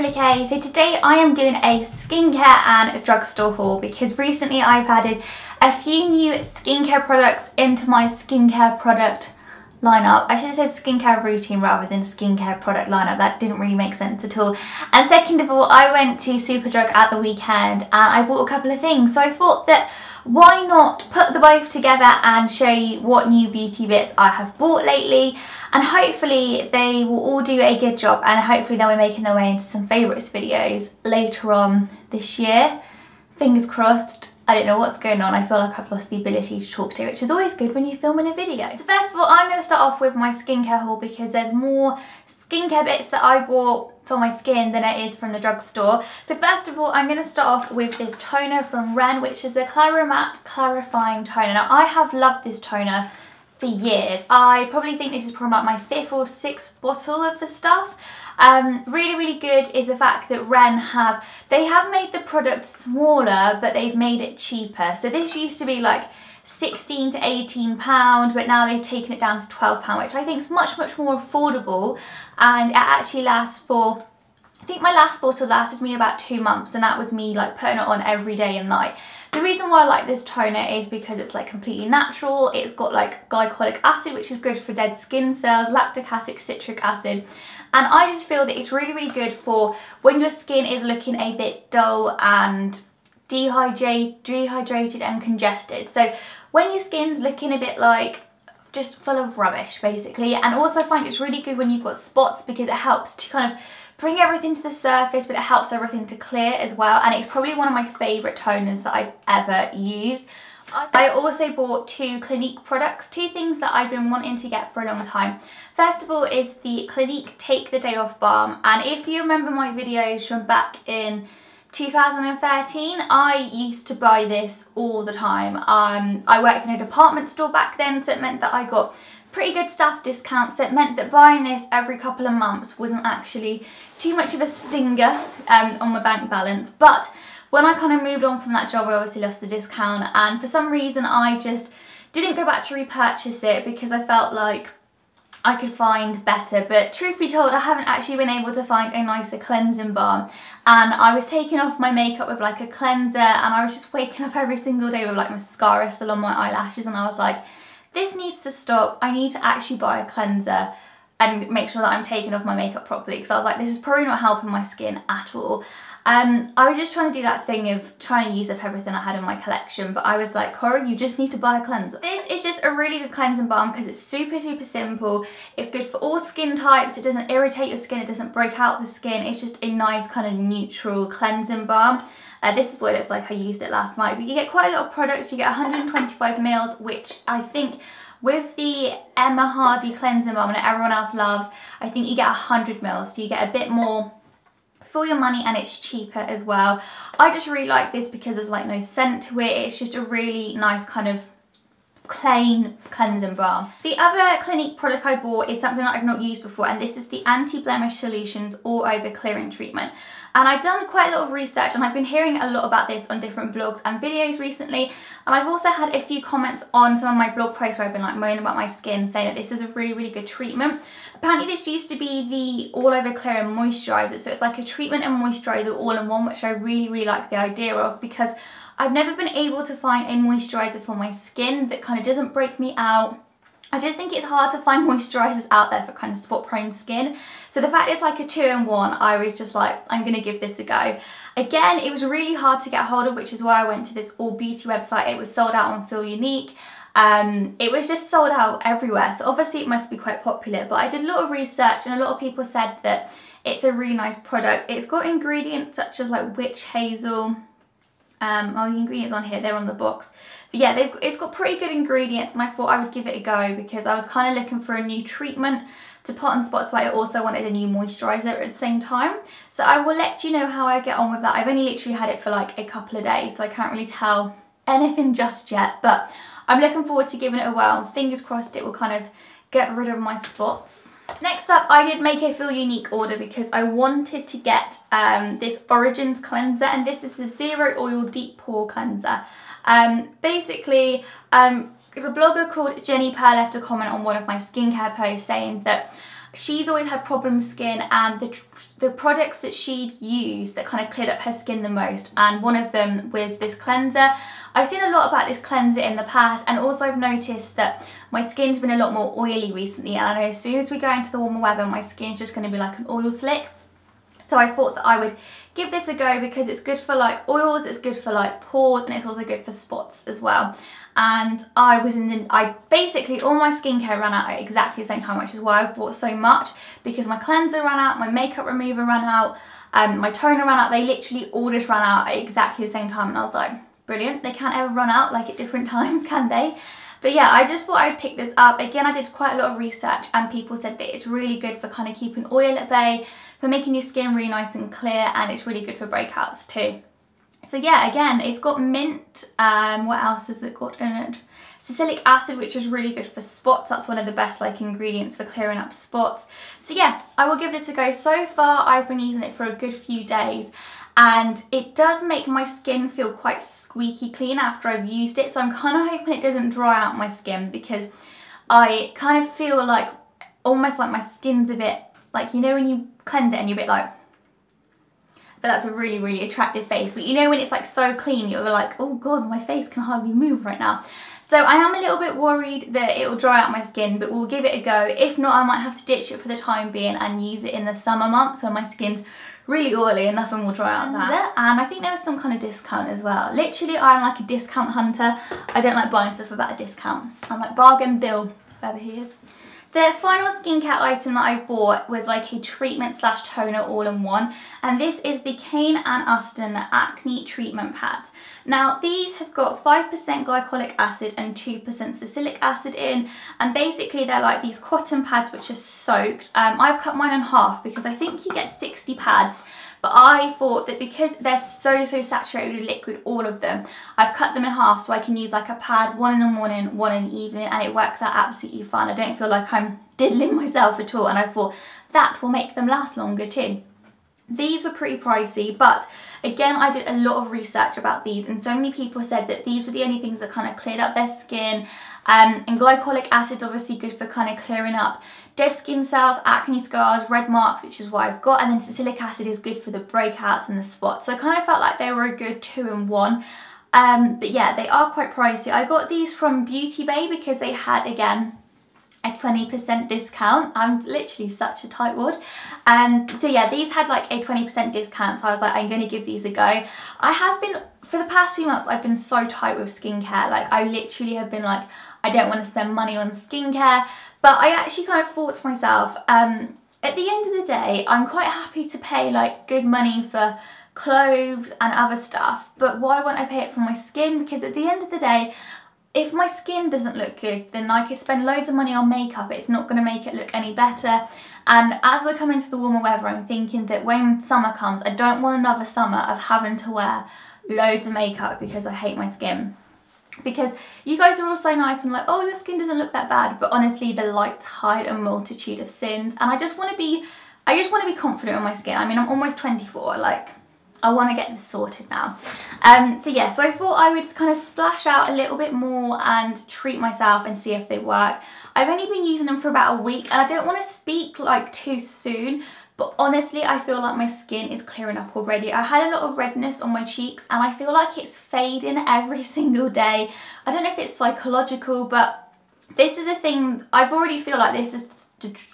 Really okay, so today I am doing a skincare and a drugstore haul because recently I've added a few new skincare products into my skincare product lineup. I should have said skincare routine rather than skincare product lineup. That didn't really make sense at all. And second of all, I went to Superdrug at the weekend and I bought a couple of things. So I thought that why not put the both together and show you what new beauty bits I have bought lately, and hopefully they will all do a good job and hopefully they'll be making their way into some favourites videos later on this year. Fingers crossed. I don't know what's going on. I feel like I've lost the ability to talk to, which is always good when you're filming a video. So first of all, I'm going to start off with my skincare haul because there's more skincare bits that I bought for my skin than it is from the drugstore. So first of all, I'm going to start off with this toner from Ren, which is the Clarimatte Clarifying Toner. Now, I have loved this toner for years. I probably think this is probably like my 5th or 6th bottle of the stuff. Really good is the fact that Ren have made the product smaller, but they've made it cheaper. So this used to be like £16 to £18, but now they've taken it down to £12, which I think is much more affordable, and it actually lasts for, I think my last bottle lasted me about 2 months, and that was me like putting it on every day and night. The reason why I like this toner is because it's like completely natural. It's got like glycolic acid, which is good for dead skin cells, lactic acid, citric acid, and I just feel that it's really good for when your skin is looking a bit dull and dehydrated and congested. So when your skin's looking a bit like just full of rubbish basically. And also I find it's really good when you've got spots because it helps to kind of bring everything to the surface, but it helps everything to clear as well. And it's probably one of my favourite toners that I've ever used. I also bought 2 Clinique products, 2 things that I've been wanting to get for a long time. First of all is the Clinique Take the Day Off Balm, and if you remember my videos from back in 2013, I used to buy this all the time. I worked in a department store back then, so it meant that I got pretty good staff discounts. So it meant that buying this every couple of months wasn't actually too much of a stinger on my bank balance. But when I kind of moved on from that job, I obviously lost the discount, and for some reason I just didn't go back to repurchase it because I felt like I could find better. But truth be told, I haven't actually been able to find a nicer cleansing balm, and I was taking off my makeup with like a cleanser, and I was just waking up every single day with like mascara still on my eyelashes, and I was like, this needs to stop. I need to actually buy a cleanser and make sure that I'm taking off my makeup properly, because I was like, this is probably not helping my skin at all. I was just trying to do that thing of trying to use up everything I had in my collection, but I was like, Cora, you just need to buy a cleanser. This is just a really good cleansing balm because it's super simple. It's good for all skin types. It doesn't irritate your skin. It doesn't break out the skin. It's just a nice kind of neutral cleansing balm. This is what it's like. I used it last night, but you get quite a lot of products. You get 125 mils, which I think with the Emma Hardy cleansing balm that everyone else loves, I think you get 100 mils, so you get a bit more for your money, and it's cheaper as well. I just really like this because there's like no scent to it. It's just a really nice kind of plain cleansing balm. The other Clinique product I bought is something that I've not used before, and this is the Anti-Blemish Solutions All Over Clearing Treatment. And I've done quite a lot of research, and I've been hearing a lot about this on different blogs and videos recently, and I've also had a few comments on some of my blog posts where I've been like moaning about my skin, saying that this is a really good treatment. Apparently this used to be the all over clearing moisturiser, so it's like a treatment and moisturiser all in one, which I really like the idea of, because I've never been able to find a moisturiser for my skin that kind of doesn't break me out. I just think it's hard to find moisturisers out there for kind of spot prone skin. So the fact it's like a 2-in-1, I was just like, I'm going to give this a go. Again, it was really hard to get hold of, which is why I went to this all beauty website. It was sold out on Feel Unique. It was just sold out everywhere. So obviously it must be quite popular, but I did a lot of research and a lot of people said that it's a really nice product. It's got ingredients such as like witch hazel. Oh, the ingredients on here, they're on the box. But yeah, it's got pretty good ingredients, and I thought I would give it a go because I was kind of looking for a new treatment to put on spots, but I also wanted a new moisturiser at the same time. So I will let you know how I get on with that. I've only literally had it for like a couple of days, so I can't really tell anything just yet, but I'm looking forward to giving it a whirl. Fingers crossed it will kind of get rid of my spots. Next up, I did make a Feel Unique order because I wanted to get this Origins cleanser, and this is the Zero Oil Deep Pore Cleanser. Basically, blogger called Jenny Pearl left a comment on one of my skincare posts saying that she's always had problem skin, and the products that she'd used that kind of cleared up her skin the most, and one of them was this cleanser. I've seen a lot about this cleanser in the past, and also I've noticed that my skin's been a lot more oily recently, and I know as soon as we go into the warmer weather my skin's just going to be like an oil slick. So I thought that I would give this a go because it's good for like oils, it's good for like pores, and it's also good for spots as well. And I basically, all my skincare ran out at exactly the same time, which is why I've bought so much, because my cleanser ran out, my makeup remover ran out, my toner ran out. They literally all just ran out at exactly the same time, and I was like, brilliant, they can't ever run out like at different times, can they? But yeah, I just thought I'd pick this up. Again, I did quite a lot of research, and people said that it's really good for kind of keeping oil at bay, for making your skin really nice and clear, and it's really good for breakouts too. So yeah, again, it's got mint, what else has it got in it? Salicylic acid, which is really good for spots. That's one of the best like ingredients for clearing up spots. So yeah, I will give this a go. So far, I've been using it for a good few days, and it does make my skin feel quite squeaky clean after I've used it. So I'm kind of hoping it doesn't dry out my skin, because I kind of feel like almost like my skin's a bit like, you know when you cleanse it and you're a bit like, but that's a really, really attractive face. But you know when it's like so clean, you're like, oh god, my face can hardly move right now. So I am a little bit worried that it will dry out my skin, but we'll give it a go. If not, I might have to ditch it for the time being and use it in the summer months when my skin's really oily and nothing will dry out that. And I think there was some kind of discount as well. Literally, I'm like a discount hunter. I don't like buying stuff without a discount. I'm like bargain Bill, whoever he is. The final skincare item that I bought was like a treatment slash toner all in one, and this is the Kane and Uston Acne Treatment Pads. Now these have got 5% glycolic acid and 2% salicylic acid in, and basically they're like these cotton pads which are soaked. I've cut mine in half because I think you get 60 pads, but I thought that because they're so saturated with liquid, all of them, I've cut them in half so I can use like a pad, one in the morning, one in the evening, and it works out absolutely fine. I don't feel like I'm diddling myself at all, and I thought that will make them last longer too. These were pretty pricey, but again, I did a lot of research about these, and so many people said that these were the only things that kind of cleared up their skin. And glycolic acid's obviously good for kind of clearing up dead skin cells, acne scars, red marks, which is what I've got, and then salicylic acid is good for the breakouts and the spots. So I kind of felt like they were a good 2-in-1. But yeah, they are quite pricey. I got these from Beauty Bay because they had, again, a 20% discount. I'm literally such a tightwad. So yeah, these had like a 20% discount, so I was like, I'm going to give these a go. I have been, for the past few months, I've been so tight with skincare. Like, I literally have been like, I don't want to spend money on skincare, but I actually kind of thought to myself, at the end of the day, I'm quite happy to pay like good money for clothes and other stuff, but why won't I pay it for my skin? Because at the end of the day, if my skin doesn't look good, then I could spend loads of money on makeup, it's not going to make it look any better. And as we're coming to the warmer weather, I'm thinking that when summer comes, I don't want another summer of having to wear loads of makeup because I hate my skin. Because you guys are all so nice and like, oh, your skin doesn't look that bad, but honestly the lights hide a multitude of sins, and I just want to be confident in my skin. I mean, I'm almost 24, like, I want to get this sorted now. So yeah, so I thought I would kind of splash out a little bit more and treat myself and see if they work. I've only been using them for about a week, and I don't want to speak like too soon, but honestly I feel like my skin is clearing up already. I had a lot of redness on my cheeks and I feel like it's fading every single day. I don't know if it's psychological, but this is a thing, I've already feel like this is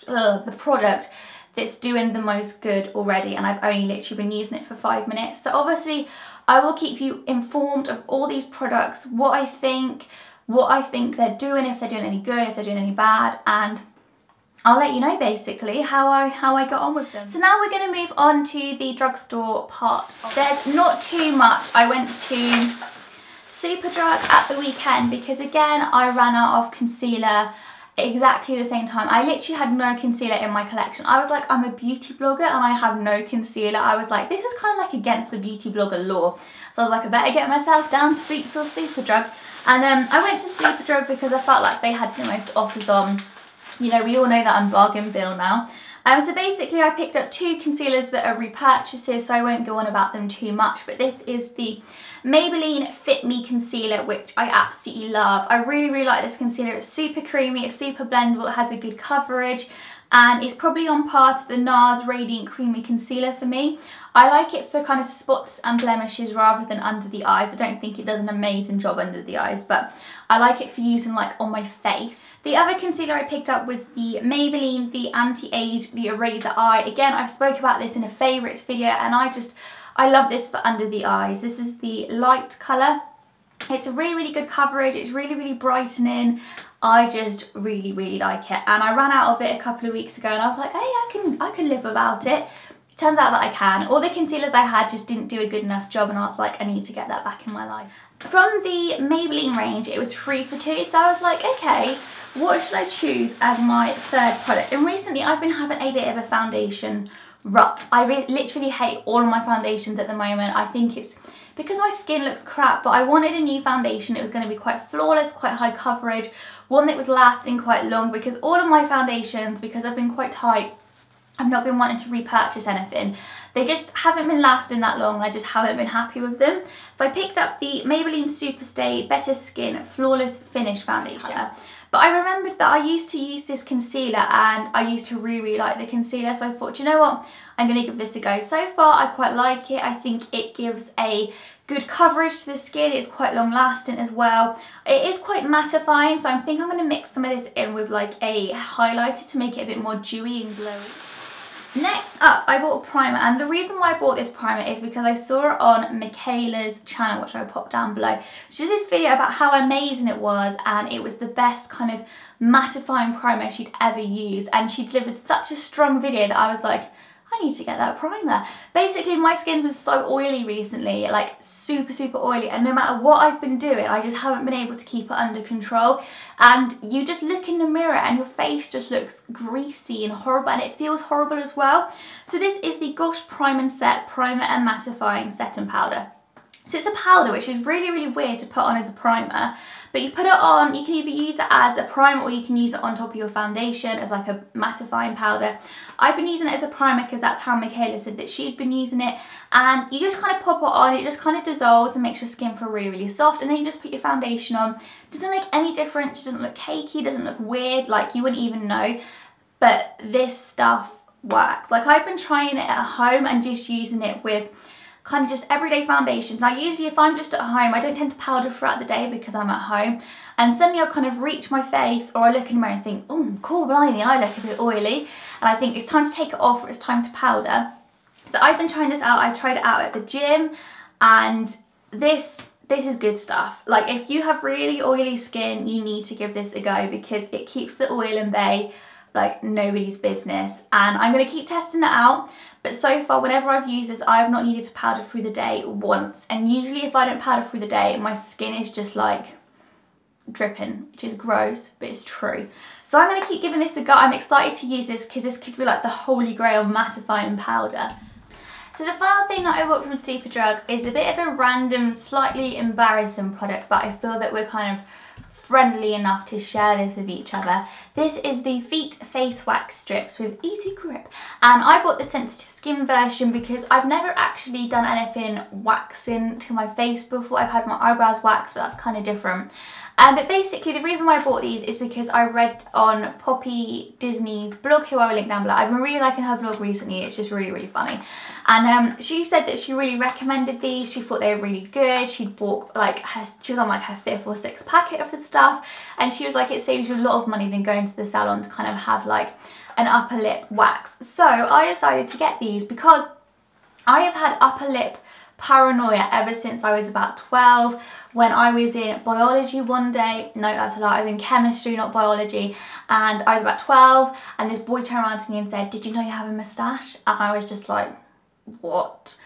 the product that's doing the most good already, and I've only literally been using it for 5 minutes. So obviously I will keep you informed of all these products, what I think they're doing, if they're doing any good, if they're doing any bad, and I'll let you know basically how I got on with them. So now we're going to move on to the drugstore part. There's not too much. I went to Superdrug at the weekend because again I ran out of concealer exactly the same time. I literally had no concealer in my collection. I was like, I'm a beauty blogger and I have no concealer. I was like, this is kind of like against the beauty blogger law. So I was like, I better get myself down to Boots or Superdrug. And I went to Superdrug because I felt like they had the most offers on. You know, we all know that I'm bargain Bill now. So basically I picked up 2 concealers that are repurchases, so I won't go on about them too much, but this is the Maybelline Fit Me Concealer, which I absolutely love. I really like this concealer. It's super creamy, it's super blendable, it has a good coverage, and it's probably on par to the NARS Radiant Creamy Concealer for me. I like it for kind of spots and blemishes rather than under the eyes. I don't think it does an amazing job under the eyes, but I like it for using like on my face. The other concealer I picked up was the Maybelline The Anti-Age The Eraser Eye. Again, I've spoke about this in a favourites video, and I love this for under the eyes. This is the light colour. It's a really good coverage. It's really brightening. I just really like it, and I ran out of it a couple of weeks ago, and I was like, hey, I can live without it. Turns out that I can. All the concealers I had just didn't do a good enough job, and I was like, I need to get that back in my life. From the Maybelline range, it was 3 for 2, so I was like, okay, what should I choose as my third product? And recently I've been having a bit of a foundation rut. I literally hate all of my foundations at the moment. I think it's because my skin looks crap, but I wanted a new foundation. It was going to be quite flawless, quite high coverage, one that was lasting quite long, because all of my foundations, because I've been quite tight, I've not been wanting to repurchase anything. They just haven't been lasting that long, and I just haven't been happy with them. So I picked up the Maybelline Superstay Better Skin Flawless Finish Foundation. But I remembered that I used to use this concealer, and I used to really like the concealer, so I thought, do you know what, I'm going to give this a go. So far I quite like it. I think it gives a good coverage to the skin. It's quite long lasting as well. It is quite mattifying, so I think I'm going to mix some of this in with like a highlighter to make it a bit more dewy and glowy. Next up, I bought a primer, and the reason why I bought this primer is because I saw it on Michaela's channel, which I will pop down below. She did this video about how amazing it was, and it was the best kind of mattifying primer she'd ever used, and she delivered such a strong video that I was like, I need to get that primer. Basically, my skin was so oily recently, like super oily, and no matter what I've been doing, I just haven't been able to keep it under control. And you just look in the mirror and your face just looks greasy and horrible, and it feels horrible as well. So this is the Gosh Prime and Set Primer and Mattifying Setting Powder. So it's a powder, which is really weird to put on as a primer, but you put it on, you can either use it as a primer or you can use it on top of your foundation as like a mattifying powder. I've been using it as a primer because that's how Michaela said that she'd been using it, and you just kind of pop it on, it just kind of dissolves and makes your skin feel really soft, and then you just put your foundation on. It doesn't make any difference, it doesn't look cakey, it doesn't look weird, like you wouldn't even know, but this stuff works. Like I've been trying it at home and just using it with kind of just everyday foundations. Now usually if I'm just at home, I don't tend to powder throughout the day because I'm at home, and suddenly I'll kind of reach my face or I look in the mirror and think, oh cool, blimey, I look a bit oily, and I think it's time to take it off or it's time to powder. So I've been trying this out. I tried it out at the gym, and this is good stuff. Like if you have really oily skin, you need to give this a go because it keeps the oil in bay like nobody's business, and I'm going to keep testing it out. But so far, whenever I've used this, I have not needed to powder through the day once, and usually if I don't powder through the day, my skin is just like dripping, which is gross, but it's true. So I'm going to keep giving this a go. I'm excited to use this because this could be like the holy grail mattifying powder. So the final thing that I bought from Superdrug is a bit of a random, slightly embarrassing product, but I feel that we're kind of friendly enough to share this with each other. This is the Feet Face Wax Strips with Easy Grip, and I bought the sensitive skin version because I've never actually done anything waxing to my face before. I've had my eyebrows waxed, but that's kind of different. But basically the reason why I bought these is because I read on Poppy Disney's blog, who I will link down below. I've been really liking her blog recently. It's just really funny, and she said that she really recommended these. She thought they were really good. She'd bought like she was on like her 5th or 6th packet of the stuff, and she was like, it saves you a lot of money than going to the salon to kind of have like an upper lip wax. So I decided to get these because I have had upper lip paranoia ever since I was about 12, when I was in biology one day. No, that's a lie, I was in chemistry, not biology, and I was about 12, and this boy turned around to me and said, did you know you have a moustache? And I was just like, what?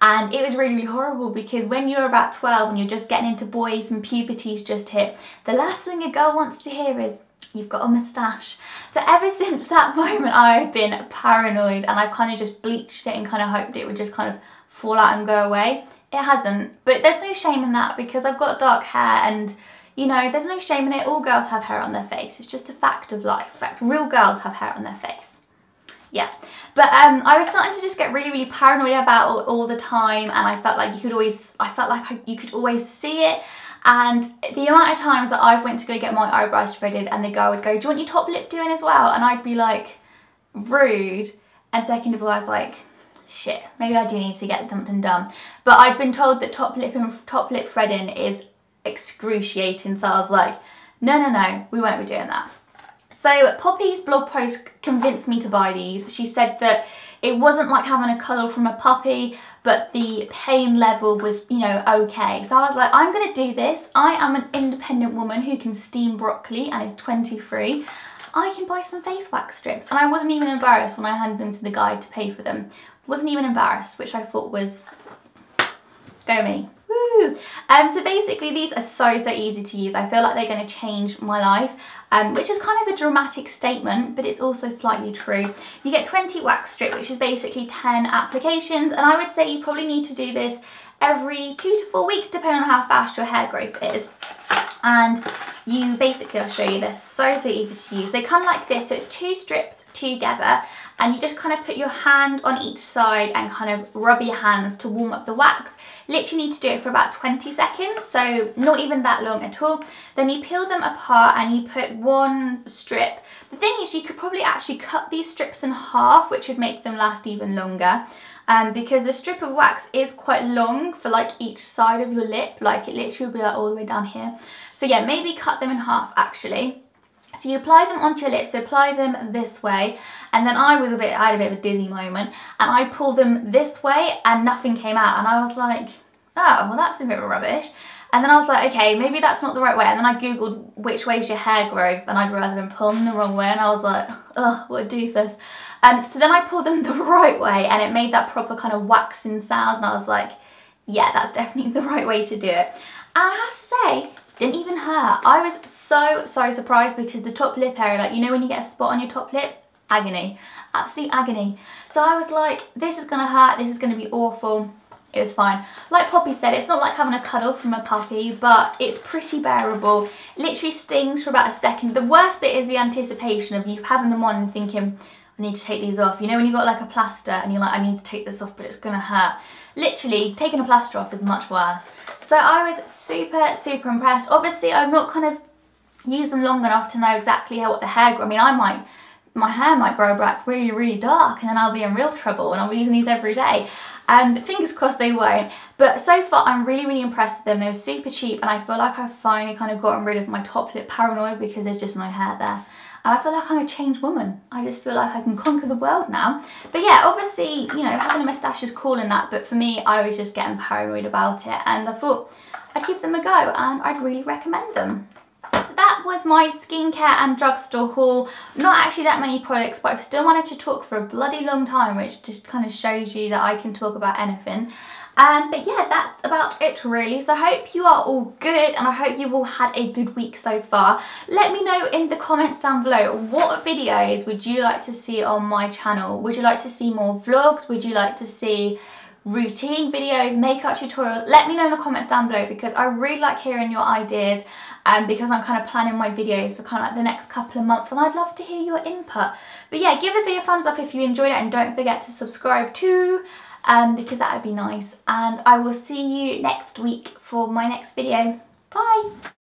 And it was really horrible because when you're about 12 and you're just getting into boys and puberty's just hit, the last thing a girl wants to hear is, you've got a moustache. So ever since that moment I've been paranoid, and I've kind of just bleached it and kind of hoped it would just kind of fall out and go away. It hasn't, but there's no shame in that because I've got dark hair, and you know, there's no shame in it. All girls have hair on their face. It's just a fact of life. In fact, real girls have hair on their face. yeah. But I was starting to just get really, really paranoid about it all the time, and I felt like you could always see it. And the amount of times that I went to go get my eyebrows threaded and the girl would go, do you want your top lip doing as well? And I'd be like, rude. And second of all, I was like, shit, maybe I do need to get something done. But I'd been told that top lip threading is excruciating, so I was like, no, we won't be doing that. So Poppy's blog post convinced me to buy these. She said that it wasn't like having a cuddle from a puppy, but the pain level was, you know, okay. So I was like, I'm gonna do this. I am an independent woman who can steam broccoli and is 23. I can buy some face wax strips. And I wasn't even embarrassed when I handed them to the guy to pay for them. Wasn't even embarrassed, which I thought was, go me. Woo! So basically these are so easy to use. I feel like they're going to change my life, which is kind of a dramatic statement, but it's also slightly true. You get 20 wax strip, which is basically 10 applications, and I would say you probably need to do this every 2 to 4 weeks, depending on how fast your hair growth is. And you basically, I'll show you, they're so easy to use. They come like this, so it's 2 strips together, and you just kind of put your hand on each side and kind of rub your hands to warm up the wax. Literally need to do it for about 20 seconds, so not even that long at all. Then you peel them apart and you put 1 strip. The thing is, you could probably actually cut these strips in half, which would make them last even longer. Because the strip of wax is quite long for like each side of your lip, like it literally would be like all the way down here. So yeah, maybe cut them in half actually. So you apply them onto your lips, so apply them this way, and then I had a bit of a dizzy moment, and I pulled them this way and nothing came out, and I was like, oh, well that's a bit of rubbish. And then I was like, okay, maybe that's not the right way, and then I googled which way's your hair growth, and I'd realised I'd been pulling them the wrong way, and I was like, oh, what a doofus. So then I pulled them the right way, and it made that proper kind of waxing sound, and I was like, yeah, that's definitely the right way to do it. And I have to say, didn't even hurt. I was so surprised, because the top lip area, like, you know when you get a spot on your top lip? Agony. Absolute agony. So I was like, this is gonna hurt, this is gonna be awful. It was fine. Like Poppy said, it's not like having a cuddle from a puppy, but it's pretty bearable. Literally stings for about a second. The worst bit is the anticipation of you having them on and thinking, I need to take these off. You know when you got like a plaster and you're like, I need to take this off, but it's gonna hurt. Literally, taking a plaster off is much worse. So I was super impressed. Obviously, I've not kind of used them long enough to know exactly what the hair, I mean, my hair might grow back really dark, and then I'll be in real trouble, and I'll be using these every day. Fingers crossed they won't. But so far, I'm really impressed with them. They were super cheap, and I feel like I've finally kind of gotten rid of my top lip paranoia, because there's just no hair there. And I feel like I'm a changed woman. I just feel like I can conquer the world now. But yeah, obviously, you know, having a moustache is cool and that, but for me, I was just getting paranoid about it, and I thought I'd give them a go, and I'd really recommend them. So that was my skincare and drugstore haul. Not actually that many products, but I still wanted to talk for a bloody long time, which just kind of shows you that I can talk about anything. But yeah, that's about it really. So I hope you are all good, and I hope you've all had a good week so far. Let me know in the comments down below, what videos would you like to see on my channel? Would you like to see more vlogs? Would you like to see routine videos, makeup tutorials? Let me know in the comments down below, because I really like hearing your ideas, because I'm kind of planning my videos for kind of like the next couple of months, and I'd love to hear your input. But yeah, give the video a thumbs up if you enjoyed it, and don't forget to subscribe too, because that would be nice. And I will see you next week for my next video. Bye!